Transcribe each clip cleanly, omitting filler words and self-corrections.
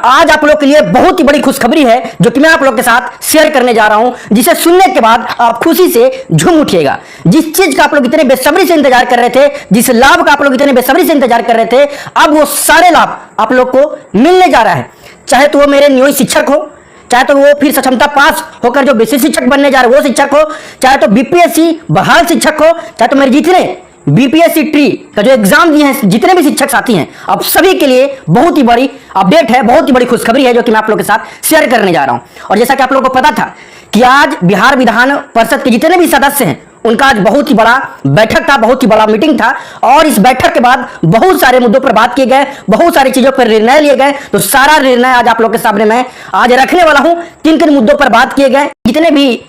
आज आप लोग के लिए बहुत ही बड़ी खुशखबरी है जो कि मैं आप लोग के साथ शेयर करने जा रहा हूं, जिसे सुनने के बाद आप खुशी से झूम उठिएगा। जिस चीज का आप लोग इतने बेसब्री से इंतजार कर रहे थे, जिस लाभ का आप लोग इतने बेसब्री से इंतजार कर रहे थे, अब वो सारे लाभ आप लोग को मिलने जा रहा है। चाहे तो वो मेरे न्यू शिक्षक हो, चाहे तो वो फिर सक्षमता पास होकर जो बेसिक शिक्षक बनने जा रहे वो शिक्षक हो, चाहे तो बीपीएससी बहाल शिक्षक हो, चाहे तो मेरे जितने बीपीएससी ट्री का जो एग्जाम दिए हैं जितने भी शिक्षक साथी हैं, अब सभी के लिए बहुत ही बड़ी अपडेट है, बहुत ही बड़ी खुशखबरी है जो कि मैं आप लोग के साथ शेयर करने जा रहा हूं। और जैसा कि आप लोगों को पता था कि आज बिहार विधान परिषद के जितने भी सदस्य हैं उनका आज बहुत ही बड़ा बैठक था, बहुत ही बड़ा मीटिंग था। और इस बैठक के बाद बहुत सारे मुद्दों पर बात किए गए, बहुत सारी चीजों पर निर्णय लिए गए। तो सारा निर्णय आज आप लोग के सामने मैं आज रखने वाला हूं। किन किन मुद्दों पर बात किए गए, जितने भी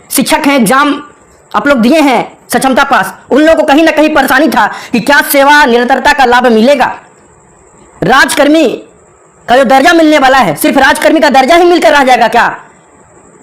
शिक्षक हैं एग्जाम आप लोग दिए हैं सक्षमता पास, उन लोगों को कहीं ना कहीं परेशानी था कि क्या सेवा निरंतरता का लाभ मिलेगा, राजकर्मी का जो दर्जा मिलने वाला है सिर्फ राजकर्मी का दर्जा ही मिलकर रह जाएगा क्या,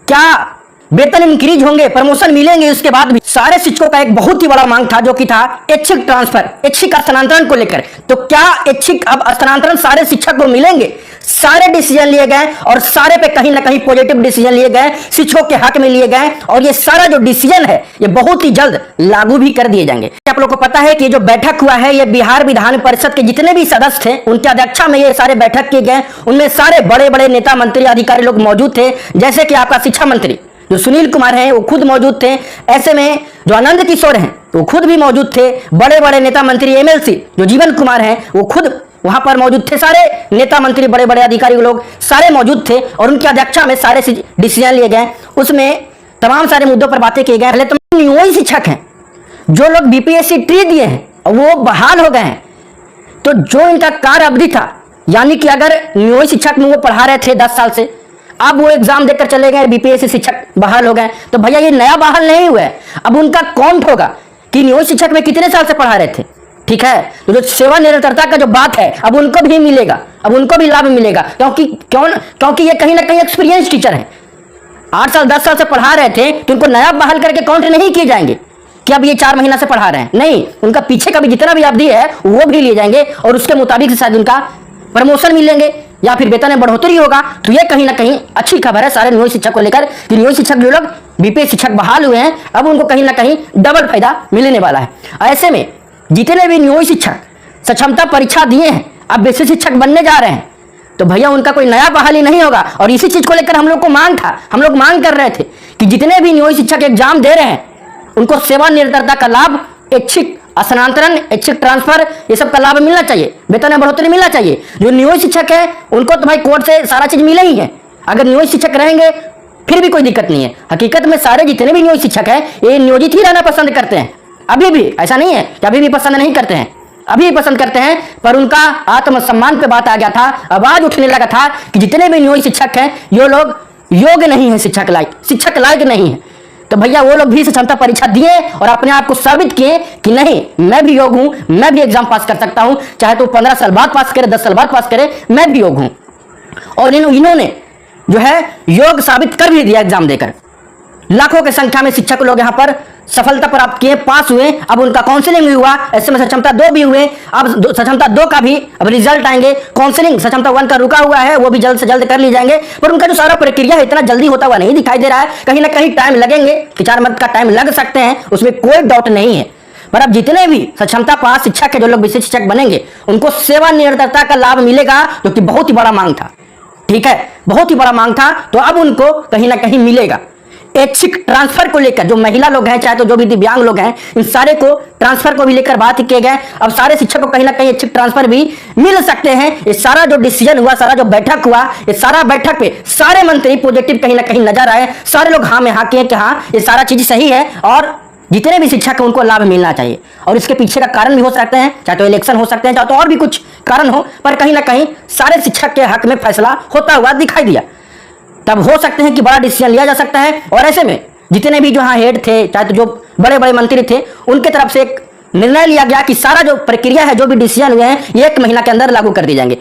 क्या वेतन इंक्रीज होंगे, प्रमोशन मिलेंगे। उसके बाद भी सारे शिक्षकों का एक बहुत ही बड़ा मांग था जो कि था ऐच्छिक ट्रांसफर, ऐच्छिक स्थानांतरण को लेकर। तो क्या ऐच्छिक अब स्थानांतरण सारे शिक्षक को मिलेंगे? सारे डिसीजन लिए गए और सारे पे कहीं ना कहीं पॉजिटिव डिसीजन लिए गए, शिक्षकों के हक में लिए गए। और ये सारा जो डिसीजन है ये बहुत ही जल्द लागू भी कर दिए जाएंगे। आप लोगों को पता है कि जो बैठक हुआ है ये बिहार विधान परिषद के जितने भी सदस्य थे उनके अध्यक्षता में ये सारे बैठक किए गए। उनमें सारे बड़े बड़े नेता मंत्री अधिकारी लोग मौजूद थे, जैसे कि आपका शिक्षा मंत्री जो सुनील कुमार हैं वो खुद मौजूद थे। ऐसे में जो आनंद किशोर हैं वो खुद भी मौजूद थे। बड़े बड़े नेता मंत्री एमएलसी जो जीवन कुमार हैं वो खुद वहां पर मौजूद थे। सारे नेता मंत्री बड़े बड़े अधिकारी लोग सारे मौजूद थे और उनकी अध्यक्षता में सारे डिसीजन लिए गए। उसमें तमाम सारे मुद्दों पर बातें की गई। पहले तो वही शिक्षक हैं जो लोग बीपीएससी ट्री दिए हैं वो बहाल हो गए हैं। तो जो इनका कार्य अवधि था, यानी कि अगर न्यू शिक्षक में वो पढ़ा रहे थे 10 साल से, अब वो एग्जाम देकर चले गए, बीपीएससी शिक्षक बहाल हो गए, तो भैया ये नया बहाल नहीं हुआ है। अब उनका काउंट होगा कि न्यू शिक्षक में कितने साल से पढ़ा रहे थे। ठीक है, तो जो सेवा निरंतरता का जो बात है अब उनको भी मिलेगा, अब उनको भी लाभ मिलेगा। क्योंकि ये कहीं ना कहीं एक्सपीरियंस टीचर है, 8 साल 10 साल से पढ़ा रहे थे, तो उनको नया बहाल करके काउंट नहीं किए जाएंगे कि अब ये 4 महीना से पढ़ा रहे हैं। नहीं, उनका पीछे का भी जितना भी अवधि है वो भी लिए जाएंगे और उसके मुताबिक शायद उनका प्रमोशन मिलेंगे या फिर वेतन में बढ़ोतरी होगा। तो ये कहीं ना कहीं अच्छी खबर है सारे न्यू शिक्षक को लेकर कि न्यू शिक्षक जो लोग बीपीएससी शिक्षक बहाल हुए हैं अब उनको कहीं ना कहीं डबल फायदा मिलने वाला है। ऐसे में जितने भी न्यू शिक्षक सक्षमता परीक्षा दिए हैं अब बेसिक शिक्षक बनने जा रहे हैं, तो भैया उनका कोई नया बहाली नहीं होगा। और इसी चीज को लेकर हम लोग को मांग था, हम लोग मांग कर रहे थे कि जितने भी न्यू शिक्षक एग्जाम दे रहे हैं उनको सेवा निरंतरता का लाभ, ऐच्छिक स्थानांतरण, ऐच्छिक ट्रांसफर, ये सब का लाभ मिलना चाहिए, वेतन में बढ़ोतरी मिलना चाहिए। जो न्यू शिक्षक है उनको तो भाई कोर्ट से सारा चीज मिले ही है, अगर न्यू शिक्षक रहेंगे फिर भी कोई दिक्कत नहीं है। हकीकत में सारे जितने भी न्यू शिक्षक है ये नियोजित ही रहना पसंद करते हैं। अभी भी ऐसा नहीं है कि अभी भी पसंद नहीं करते हैं, अभी भी पसंद करते हैं, पर उनका आत्मसम्मान पे बात आ गया था, आवाज उठने लगा था कि जितने भी न्यू शिक्षक हैं ये लोग योग्य नहीं है, शिक्षक लायक नहीं है। तो भैया वो लोग भी क्षमता परीक्षा दिए और अपने आप को साबित किए कि नहीं मैं भी योग्य हूं, मैं भी एग्जाम पास कर सकता हूं, चाहे तो 15 साल बाद पास करे, 10 साल बाद पास करे, मैं भी योग्य हूं। और इन्होंने जो है योग साबित कर भी दिया एग्जाम देकर। लाखों की संख्या में शिक्षक लोग यहाँ पर सफलता प्राप्त किए, पास हुए। अब उनका काउंसलिंग भी हुआ, ऐसे में सक्षमता 2 भी हुए, अब सक्षमता 2 का भी अब रिजल्ट आएंगे। काउंसलिंग सक्षमता 1 का रुका हुआ है, वो भी जल्द से जल्द कर ली जाएंगे, पर उनका जो सारा प्रक्रिया है इतना जल्दी होता हुआ नहीं दिखाई दे रहा है। कहीं ना कहीं टाइम लगेंगे, 4 मंथ का टाइम लग सकते हैं, उसमें कोई डाउट नहीं है। पर अब जितने भी सक्षमता पास शिक्षक है जो लोग विशेष शिक्षक बनेंगे उनको सेवा निरंतरता का लाभ मिलेगा, जो कि बहुत ही बड़ा मांग था। ठीक है, बहुत ही बड़ा मांग था, तो अब उनको कहीं ना कहीं मिलेगा। ऐच्छिक ट्रांसफर को लेकर जो महिला लोग हैं, चाहे तो जो भी दिव्यांग लोग हैं, इन सारे को ट्रांसफर को भी लेकर बात किए गए। अब सारे शिक्षक को कहीं ना कहीं ऐच्छिक ट्रांसफर भी मिल सकते हैं। ये सारा जो डिसीजन हुआ, सारा जो बैठक हुआ, ये सारा बैठक पे सारे मंत्री पॉजिटिव कहीं ना कहीं नजर आए। सारे लोग हाँ में हाँ किए कि हाँ ये सारा चीज सही है और जितने भी शिक्षक हैं उनको लाभ मिलना चाहिए। और इसके पीछे का कारण भी हो सकते हैं, चाहे तो इलेक्शन हो सकते हैं, चाहे तो और भी कुछ कारण हो, पर कहीं ना कहीं सारे शिक्षक के हक में फैसला होता हुआ दिखाई दिया। तब हो सकते हैं कि बड़ा डिसीजन लिया जा सकता है। और ऐसे में जितने भी जो यहाँ हेड थे, चाहे तो जो बड़े बड़े मंत्री थे, उनके तरफ से एक निर्णय लिया गया कि सारा जो प्रक्रिया है, जो भी डिसीजन हुए हैं 1 महीना के अंदर लागू कर दिए जाएंगे।